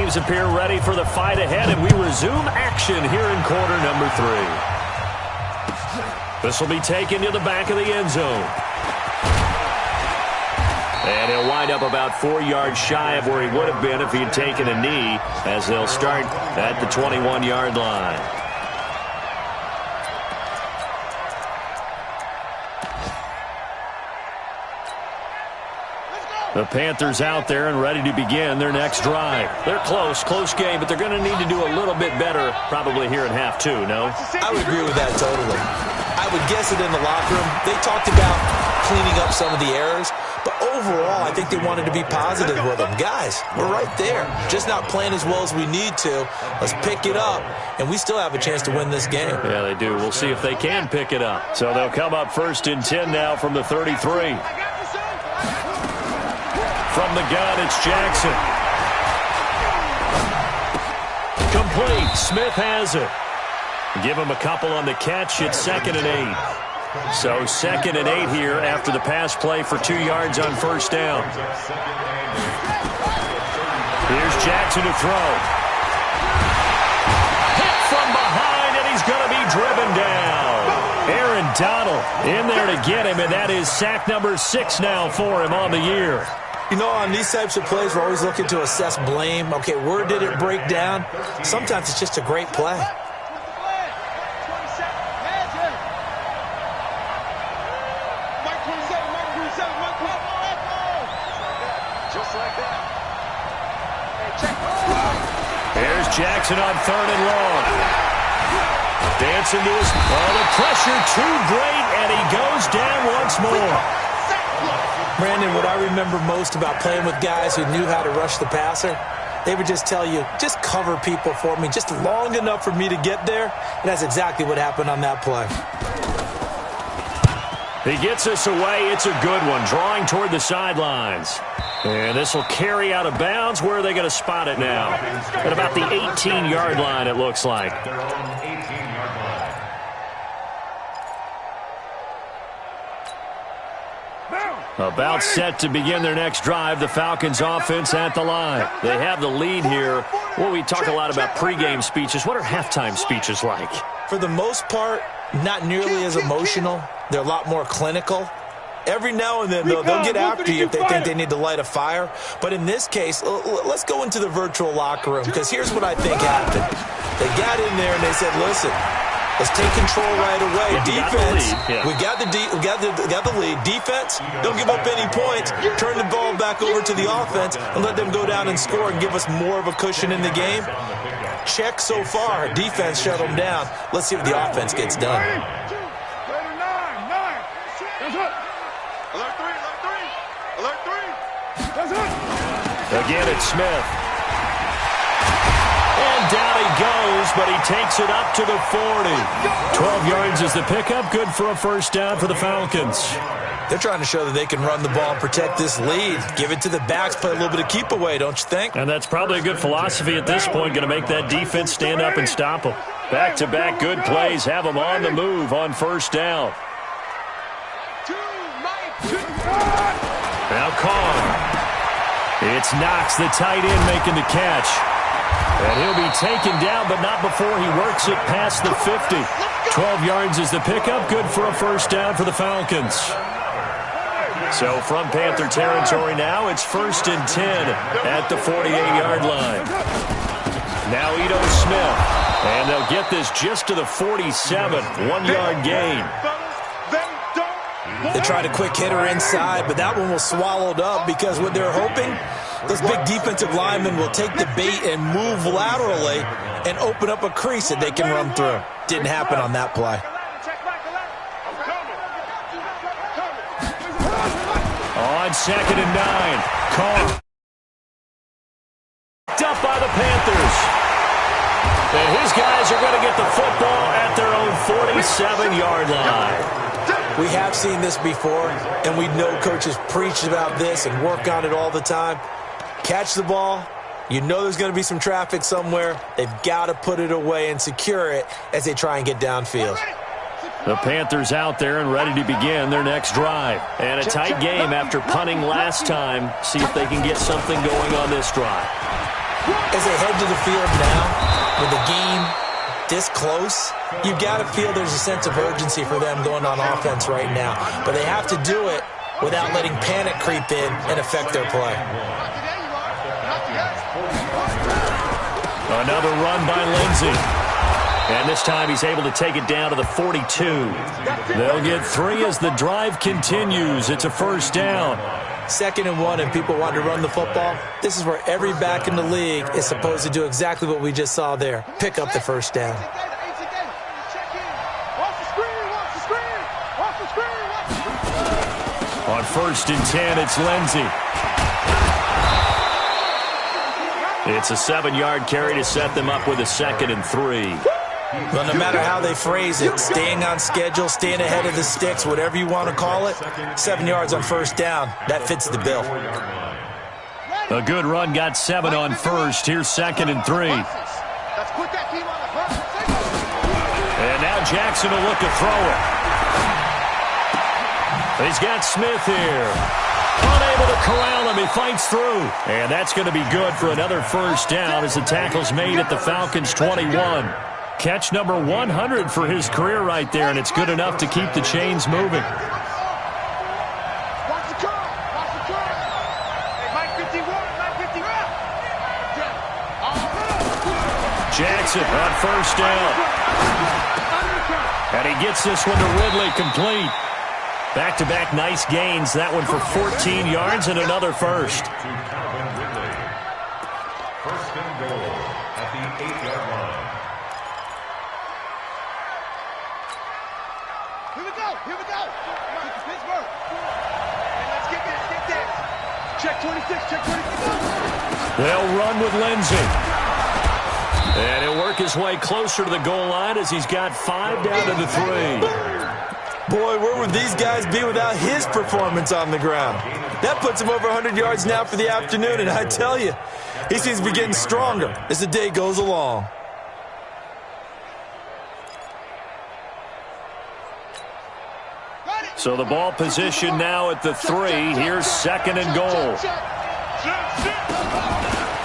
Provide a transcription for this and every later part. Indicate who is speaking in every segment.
Speaker 1: teams appear ready for the fight ahead, and we resume action here in quarter number 3. This will be taken to the back of the end zone. And he'll wind up about 4 yards shy of where he would have been if he had taken a knee, as they'll start at the 21-yard line. The Panthers out there and ready to begin their next drive. They're close game, but they're going to need to do a little bit better probably here in half 2, no?
Speaker 2: I would agree with that totally. I would guess it in the locker room. They talked about cleaning up some of the errors, but overall, I think they wanted to be positive with them. Guys, we're right there. Just not playing as well as we need to. Let's pick it up, and we still have a chance to win this game.
Speaker 1: Yeah, they do. We'll see if they can pick it up. So they'll come up 1st and 10 now from the 33. From the gun, it's Jackson. Complete. Smith has it. Give him a couple on the catch. It's 2nd and 8. So 2nd and 8 here after the pass play for 2 yards on 1st down. Here's Jackson to throw. Hit from behind, and he's going to be driven down. Aaron Donald in there to get him, and that is sack number 6 now for him on the year.
Speaker 2: You know, on these types of plays, we're always looking to assess blame. Okay, where did it break down? Sometimes it's just a great play.
Speaker 1: Here's Jackson on 3rd and long. Dancing to his... Oh, the pressure too great, and he goes down once more.
Speaker 2: Brandon, what I remember most about playing with guys who knew how to rush the passer, they would just tell you, just cover people for me, just long enough for me to get there. And that's exactly what happened on that play.
Speaker 1: He gets us away. It's a good one, drawing toward the sidelines. And this will carry out of bounds. Where are they going to spot it now? At about the 18-yard line, it looks like. About set to begin their next drive. The Falcons offense at the line. They have the lead here. Well, we talk a lot about pregame speeches. What are halftime speeches like?
Speaker 2: For the most part, not nearly as emotional. They're a lot more clinical. Every now and then, though, they'll get after you if they think they need to light a fire. But in this case, let's go into the virtual locker room, because here's what I think happened. They got in there and they said, listen, let's take control right away. Defense, we got the lead. Defense, don't give up any points. Turn the ball back over to the offense and let them go down and score and give us more of a cushion in the game. Check so far. Defense shut them down. Let's see what the offense gets done.
Speaker 1: Again, it's Smith. And down he goes, but he takes it up to the 40. 12 yards is the pickup. Good for a 1st down for the Falcons.
Speaker 2: They're trying to show that they can run the ball and protect this lead. Give it to the backs, play a little bit of keep away, don't you think?
Speaker 1: And that's probably a good philosophy at this point, going to make that defense stand up and stop them. Back-to-back good plays have them on the move on 1st down. Now Carr. It's Knox, the tight end, making the catch. And he'll be taken down, but not before he works it past the 50. 12 yards is the pickup. Good for a 1st down for the Falcons. So from Panther territory now, it's 1st and 10 at the 48-yard line. Now Ito Smith. And they'll get this just to the 47. 1-yard gain.
Speaker 2: They tried a quick hitter inside, but that one was swallowed up because what they're hoping, those big defensive linemen will take the bait and move laterally and open up a crease that they can run through. Didn't happen on that play.
Speaker 1: On 2nd and 9, Carr. Picked up by the Panthers. And his guys are going to get the football at their own 47-yard line.
Speaker 2: We have seen this before, and we know coaches preach about this and work on it all the time. Catch the ball. You know there's going to be some traffic somewhere. They've got to put it away and secure it as they try and get downfield.
Speaker 1: The Panthers out there and ready to begin their next drive. And a tight game after punting last time. See if they can get something going on this drive.
Speaker 2: As they head to the field now, with the game this close, you've got to feel there's a sense of urgency for them going on offense right now. But they have to do it without letting panic creep in and affect their play.
Speaker 1: Another run by Lindsey. And this time he's able to take it down to the 42. They'll get 3 as the drive continues. It's a first down.
Speaker 2: 2nd and 1, and people want to run the football. This is where every back in the league is supposed to do exactly what we just saw there. Pick up the first down.
Speaker 1: On 1st and 10, it's Lindsey. It's a 7-yard carry to set them up with a 2nd and 3.
Speaker 2: Well, no matter how they phrase it, staying on schedule, staying ahead of the sticks, whatever you want to call it, 7 yards on 1st down, that fits the bill.
Speaker 1: A good run got 7 on 1st. Here's 2nd and 3. And now Jackson will look to throw it. He's got Smith here. Unable to corral him. He fights through. And that's going to be good for another first down as the tackle's made at the Falcons' 21. Catch number 100 for his career right there, and it's good enough to keep the chains moving. Jackson on 1st down. And he gets this one to Ridley complete. Back-to-back nice gains. That one for 14 yards and another first.
Speaker 3: First and goal at the 8-yard line.
Speaker 4: Here we go. Come on, Pittsburgh. Let's get this. Check 26, check 26.
Speaker 1: They'll run with Lindsey. And he'll work his way closer to the goal line as he's got 5 down to the 3.
Speaker 2: Boy, where would these guys be without his performance on the ground? That puts him over 100 yards now for the afternoon, and I tell you, he seems to be getting stronger as the day goes along.
Speaker 1: So the ball position now at the 3. Here's 2nd and goal.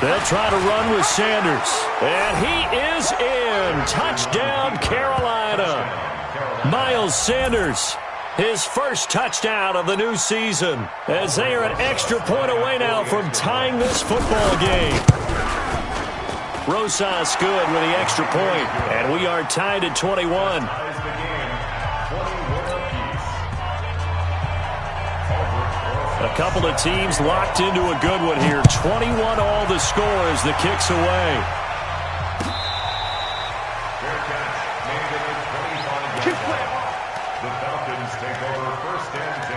Speaker 1: They'll try to run with Sanders. And he is in. Touchdown, Carolina. Miles Sanders, his first touchdown of the new season, as they are an extra point away now from tying this football game. Rosas good with the extra point, and we are tied at 21. A couple of teams locked into a good one here. 21 all the score as the kick's away.
Speaker 3: The Falcons take over 1st and 10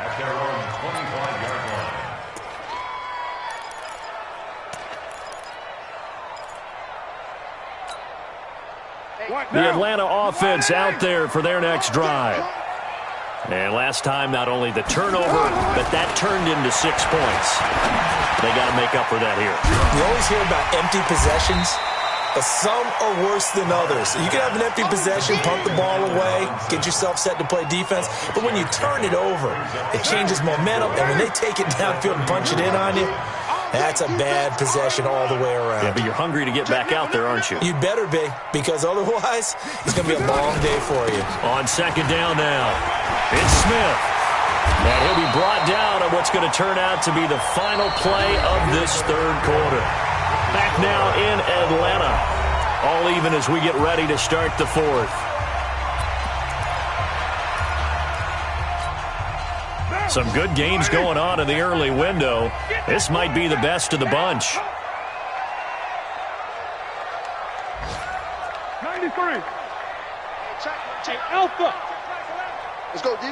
Speaker 3: at their own 25-yard line.
Speaker 1: The Atlanta offense out there for their next drive. And last time, not only the turnover, but that turned into 6 points. They got to make up for that here.
Speaker 2: You always hear about empty possessions, but some are worse than others. You can have an empty possession, punt the ball away, get yourself set to play defense, but when you turn it over, it changes momentum, and when they take it downfield and punch it in on you, that's a bad possession all the way around.
Speaker 1: Yeah, but you're hungry to get back out there, aren't you?
Speaker 2: You'd better be, because otherwise, it's going to be a long day for you.
Speaker 1: On 2nd down now, it's Smith. And he'll be brought down on what's going to turn out to be the final play of this 3rd quarter. Back now in Atlanta. All even as we get ready to start the 4th. Some good games going on in the early window. This might be the best of the bunch.
Speaker 4: 93. Hey, Alpha. Let's go, D.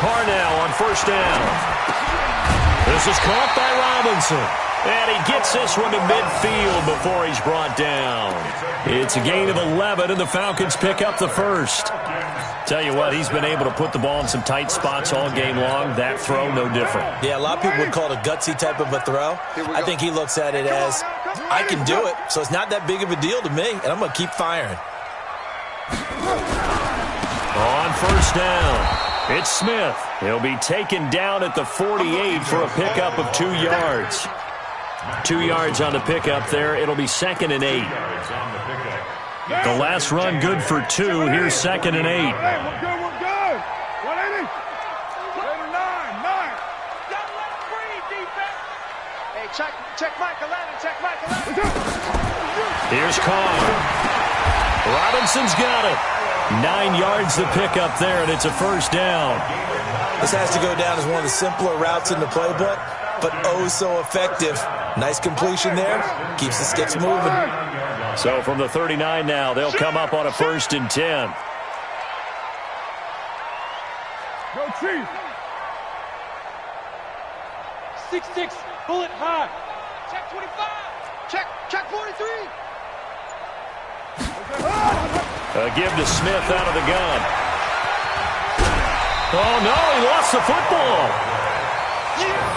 Speaker 1: Carnell on 1st down. This is caught by Robinson. And he gets this one to midfield before he's brought down. It's a gain of 11, and the Falcons pick up the first. Tell you what, he's been able to put the ball in some tight spots all game long. That throw, no different.
Speaker 2: Yeah, a lot of people would call it a gutsy type of a throw. I think he looks at it as, I can do it, so it's not that big of a deal to me, and I'm going to keep firing.
Speaker 1: On 1st down, it's Smith. He'll be taken down at the 48 for a pickup of 2 yards. 2 yards on the pickup there. It'll be 2nd and 8. The last run good for 2. Here's 2nd and 8.
Speaker 4: Hey, we're good, we're good. 180. 9.
Speaker 5: Don't let him breathe, defense. Hey, check Michael Lennon, check Michael Lennon.
Speaker 1: Here's Carr. Robinson's got it. 9 yards to pick up there, and it's a first down.
Speaker 2: This has to go down as one of the simpler routes in the playbook, but oh so effective. Nice completion there. Keeps the sticks moving.
Speaker 1: So from the 39 now, they'll come up on a 1st and 10.
Speaker 4: Go, Chief.
Speaker 5: 6-6, bullet high. Check 25. Check 43.
Speaker 1: A give to Smith out of the gun. Oh, no, he lost the football.
Speaker 5: Yeah.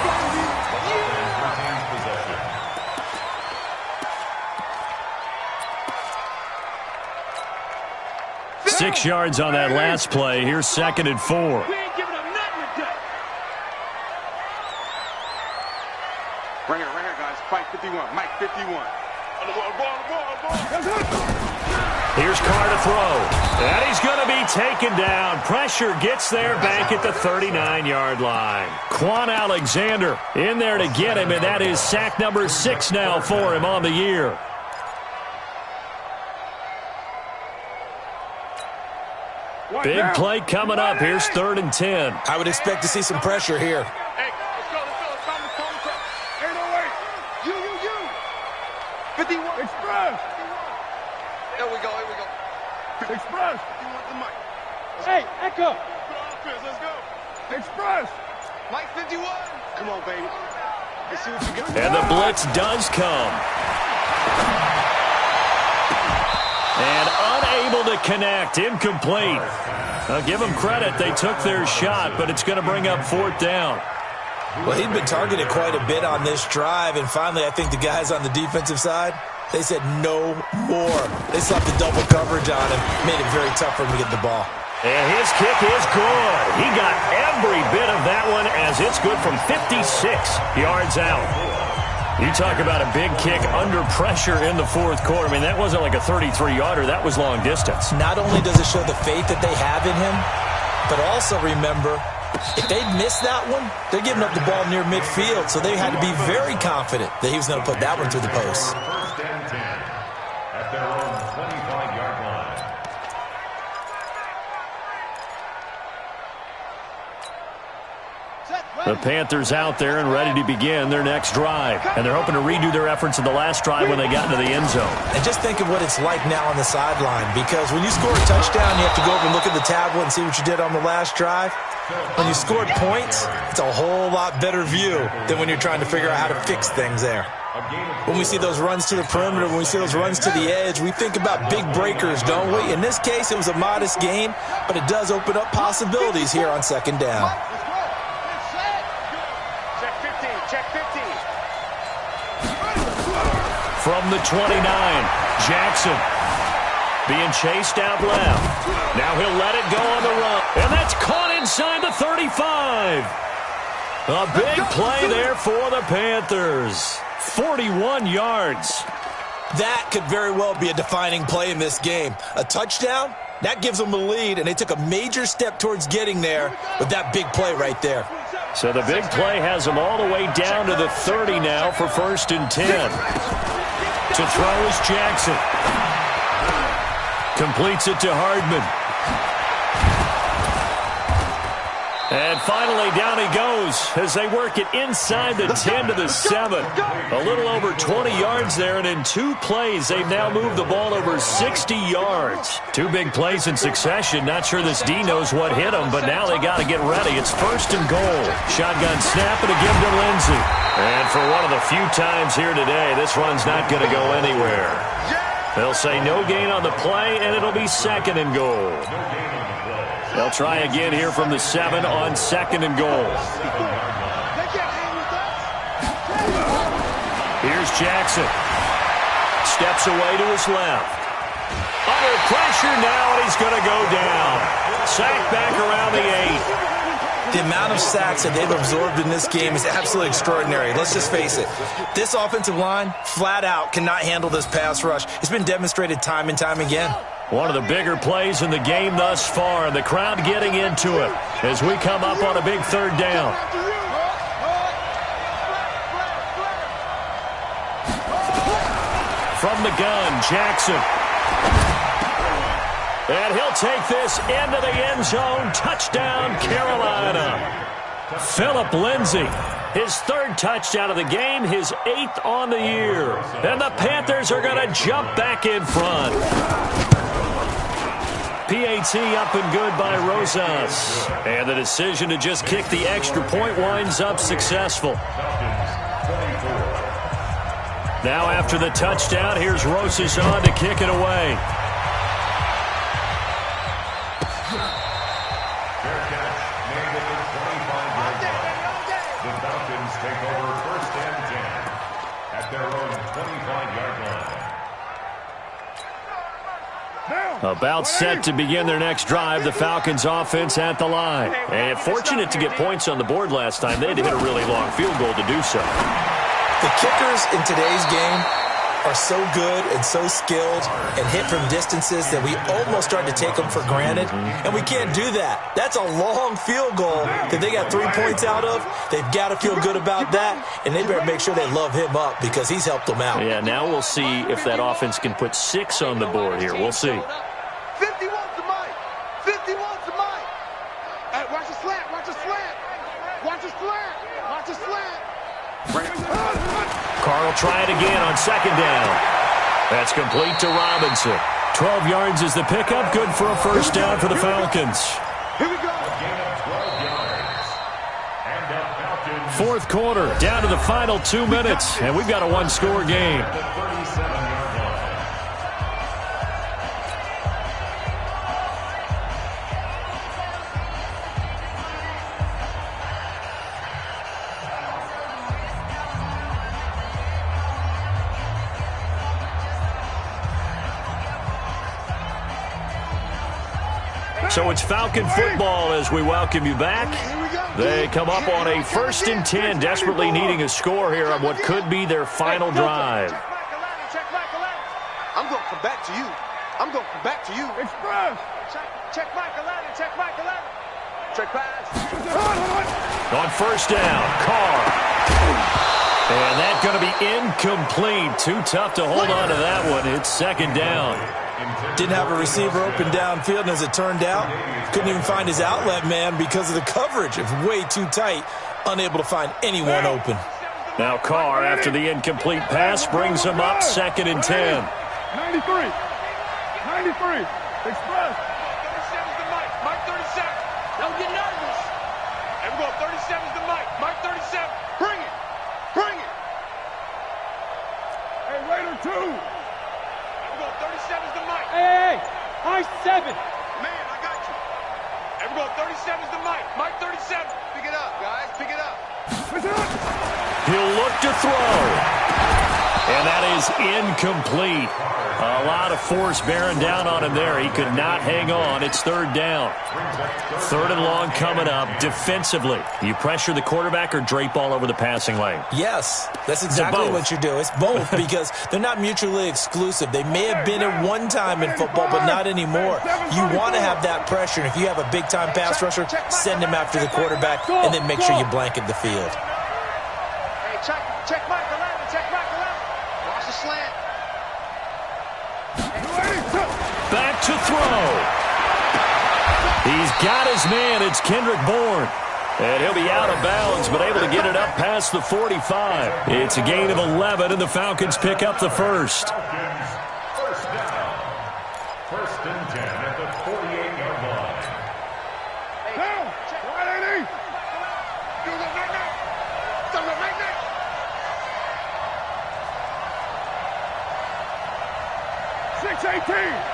Speaker 1: 6 yards on that last play. Here's 2nd and 4.
Speaker 5: We ain't giving up nothing today.
Speaker 4: Right here, guys. Fight 51. Mike 51. On the ball.
Speaker 1: Here's Carr to throw. And he's going to be taken down. Pressure gets there back at the 39-yard line. Quan Alexander in there to get him, and that is sack number 6 now for him on the year. Big play coming up. Here's 3rd and 10.
Speaker 2: I would expect to see some pressure here.
Speaker 4: Hey, let's go. 808. You. 51. Express.
Speaker 5: Here we go.
Speaker 4: Express.
Speaker 5: 51 to Mike. Hey, Echo.
Speaker 4: Let's go. Express.
Speaker 5: Mike 51.
Speaker 4: Come on, baby. Let's see what you got.
Speaker 1: And the blitz does come. And unable to connect. Incomplete. I'll give them credit. They took their shot, but it's going to bring up 4th down.
Speaker 2: Well, he'd been targeted quite a bit on this drive, and finally I think the guys on the defensive side, they said no more. They slapped the double coverage on him, made it very tough for him to get the ball.
Speaker 1: And his kick is good. He got every bit of that one as it's good from 56 yards out. You talk about a big kick under pressure in the 4th quarter. I mean, that wasn't like a 33-yarder. That was long distance.
Speaker 2: Not only does it show the faith that they have in him, but also remember, if they'd missed that one, they're giving up the ball near midfield, so they had to be very confident that he was going to put that one through the post.
Speaker 3: 1st and 10 at their own 25-yard line.
Speaker 1: The Panthers out there and ready to begin their next drive. And they're hoping to redo their efforts in the last drive when they got into the end zone.
Speaker 2: And just think of what it's like now on the sideline, because when you score a touchdown, you have to go over and look at the tablet and see what you did on the last drive. When you scored points, it's a whole lot better view than when you're trying to figure out how to fix things there. When we see those runs to the perimeter, when we see those runs to the edge, we think about big breakers, don't we? In this case, it was a modest gain, but it does open up possibilities here on 2nd down.
Speaker 5: Check 15.
Speaker 1: From the 29, Jackson being chased out left. Now he'll let it go on the run. And that's caught inside the 35. A big play there for the Panthers. 41 yards.
Speaker 2: That could very well be a defining play in this game. A touchdown, that gives them the lead, and they took a major step towards getting there with that big play right there.
Speaker 1: So the big play has them all the way down to the 30 now for 1st and 10. To throw is Jackson. Completes it to Hardman. And finally, down he goes as they work it inside the 10 to the 7. A little over 20 yards there, and in 2 plays, they've now moved the ball over 60 yards. 2 big plays in succession. Not sure this D knows what hit him, but now they got to get ready. It's 1st and goal. Shotgun snap and a give to Lindsey. And for one of the few times here today, this run's not going to go anywhere. They'll say no gain on the play, and it'll be 2nd and goal. They'll try again here from the 7 on 2nd and goal. Here's Jackson. Steps away to his left. Under pressure now, and he's going to go down. Sacked back around the 8.
Speaker 2: The amount of sacks that they've absorbed in this game is absolutely extraordinary. Let's just face it. This offensive line, flat out, cannot handle this pass rush. It's been demonstrated time and time again.
Speaker 1: One of the bigger plays in the game thus far, and the crowd getting into it as we come up on a big third down. From the gun, Jackson. And he'll take this into the end zone. Touchdown, Carolina. Phillip Lindsay, his third touchdown of the game, his 8th on the year. And the Panthers are going to jump back in front. PAT up and good by Rosas. And the decision to just kick the extra point winds up successful. Now after the touchdown, here's Rosas on to kick it away. About set to begin their next drive, the Falcons offense at the line. And fortunate to get points on the board last time. They had to hit a really long field goal to do so.
Speaker 2: The kickers in today's game are so good and so skilled and hit from distances that we almost start to take them for granted, and we can't do that. That's a long field goal that they got 3 points out of. They've got to feel good about that, and they better make sure they love him up because he's helped them out.
Speaker 1: Yeah, now we'll see if that offense can put 6 on the board here. We'll see.
Speaker 4: 50 wants the mic. 50 wants the mic. Hey, watch the slant. Watch the slant. Watch the slant. Watch the slant.
Speaker 1: Carr will try it again on second down. That's complete to Robinson. 12 yards is the pickup. Good for a first down for the Falcons.
Speaker 4: Here we go.
Speaker 1: Fourth quarter, down to the final 2 minutes, and we've got a one-score game. So it's Falcon football as we welcome you back. They come up on a 1st and 10, desperately needing a score here on what could be their final drive.
Speaker 4: I'm going to come back to you. I'm going to come back to you. Express. Check Michael Allen. Check Michael Allen. Check pass.
Speaker 1: On first down, Carr. And that's going to be incomplete. Too tough to hold on to that one. It's second down.
Speaker 2: Didn't have a receiver open downfield, and as it turned out, couldn't even find his outlet man because of the coverage. It was way too tight, unable to find anyone open.
Speaker 1: Now Carr, after the incomplete pass, brings him up 2nd and 10.
Speaker 4: 93. 93. Express. 37's the mic. Mike 37. Don't get nervous. Everyone, 37's the mic. Mike 37. Bring it. Bring it. Hey, Raider 2. 37's the mic. Hey, Mike 7. Man, I got you. Everyone, 37's the mic. Mike 37. Pick it up, guys. Pick it up.
Speaker 1: He'll look to throw. And that is incomplete. A lot of force bearing down on him there. He could not hang on. It's 3rd down. 3rd and long coming up. Defensively, you pressure the quarterback or drape all over the passing lane?
Speaker 2: Yes, that's exactly what you do. It's both because they're not mutually exclusive. They may have been at one time in football, but not anymore. You want to have that pressure. And if you have a big-time pass rusher, send him after the quarterback and then make sure you blanket the field.
Speaker 4: Hey, check Michael Allen. Check Michael Allen. Watch the slant.
Speaker 1: Back to throw. He's got his man. It's Kendrick Bourne. And he'll be out of bounds, but able to get it up past the 45. It's a gain of 11, and the Falcons pick up the first.
Speaker 3: First down. 1st and 10 at the 48-yard line.
Speaker 4: Down. 180. Do it right now. Do it right now. 618.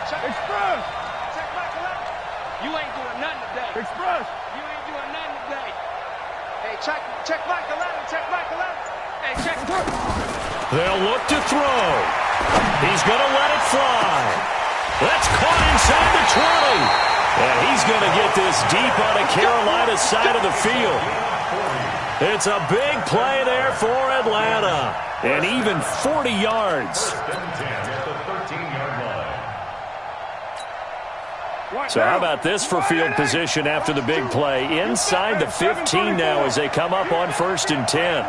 Speaker 4: Express. Check Michael Allen. You ain't doing nothing today. Express. You ain't doing nothing today. Hey, check Michael Allen. Check Michael Allen. Hey, check.
Speaker 1: They'll look to throw. He's going to let it fly. That's caught inside the 20. And he's going to get this deep on the Carolina side of the field. It's a big play there for Atlanta. And even 40 yards. So how about this for field position after the big play? Inside the 15 now as they come up on 1st and 10.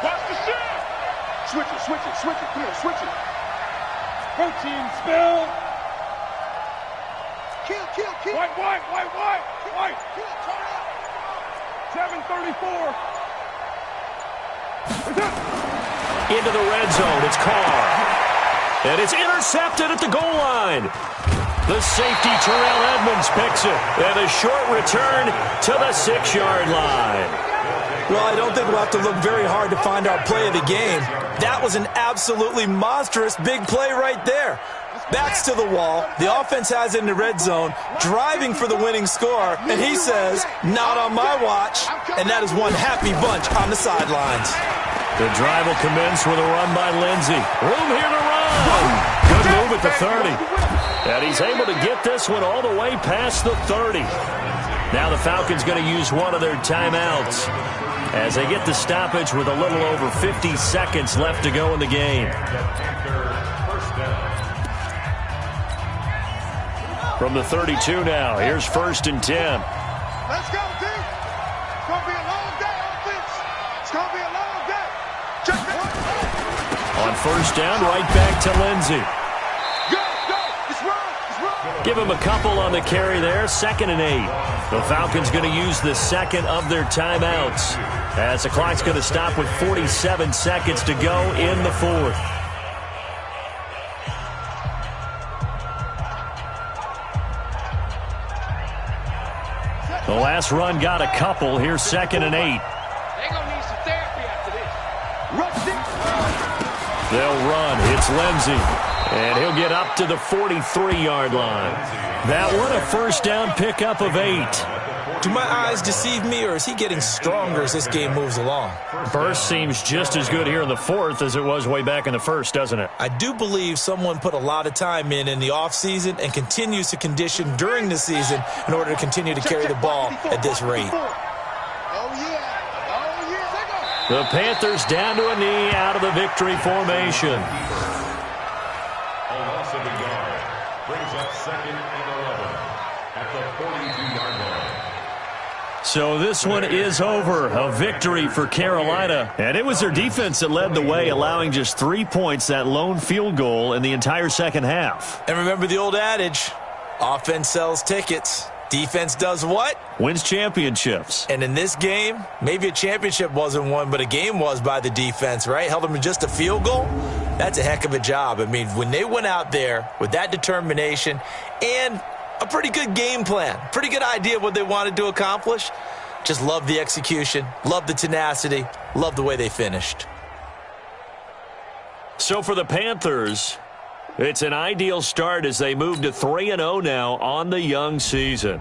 Speaker 4: Watch the shift. Switch it, switch it, switch it. Come on, switch it. Protein spill. Kill. White. Kill, turn up. 7:34.
Speaker 1: Into the red zone. It's Carr. And it's intercepted at the goal line. The safety, Terrell Edmonds, picks it. And a short return to the 6-yard line.
Speaker 2: Well, I don't think we'll have to look very hard to find our play of the game. That was an absolutely monstrous big play right there. Backs to the wall. The offense has it in the red zone, driving for the winning score. And he says, not on my watch. And that is one happy bunch on the sidelines.
Speaker 1: The drive will commence with a run by Lindsey. Room here to run. Good move at the 30. And he's able to get this one all the way past the 30. Now the Falcons going to use one of their timeouts as they get the stoppage with a little over 50 seconds left to go in the game. From the 32 now, here's 1st and 10.
Speaker 4: Let's go, team. It's going to be a long day, offense. It's going to be a long day. Check it.
Speaker 1: On 1st down, right back to Lindsey.
Speaker 4: Go. It's run.
Speaker 1: Give him a couple on the carry there, 2nd and 8. The Falcons going to use the second of their timeouts as the clock's going to stop with 47 seconds to go in the 4th. The last run got a couple. Here's 2nd and 8.
Speaker 4: They're going to need some therapy after this.
Speaker 1: They'll run. It's Lindsey. And he'll get up to the 43-yard line. That one a 1st down pickup of 8.
Speaker 2: Do my eyes deceive me, or is he getting stronger as this game moves along?
Speaker 1: Burst seems just as good here in the 4th as it was way back in the 1st, doesn't it?
Speaker 2: I do believe someone put a lot of time in the offseason and continues to condition during the season in order to continue to carry the ball at this rate.
Speaker 1: The Panthers down to a knee out of the victory formation.
Speaker 3: A loss of a yard brings up 2nd and 11 at the 42-yard line.
Speaker 1: So this one is over. A victory for Carolina. And it was their defense that led the way, allowing just 3 points, that lone field goal in the entire second half.
Speaker 2: And remember the old adage, offense sells tickets. Defense does what?
Speaker 1: Wins championships.
Speaker 2: And in this game, maybe a championship wasn't won, but a game was by the defense, right? Held them to just a field goal. That's a heck of a job. I mean, when they went out there with that determination and a pretty good game plan, pretty good idea of what they wanted to accomplish, just love the execution, love the tenacity, love the way they finished.
Speaker 1: So for the Panthers, it's an ideal start as they move to 3-0 now on the young season.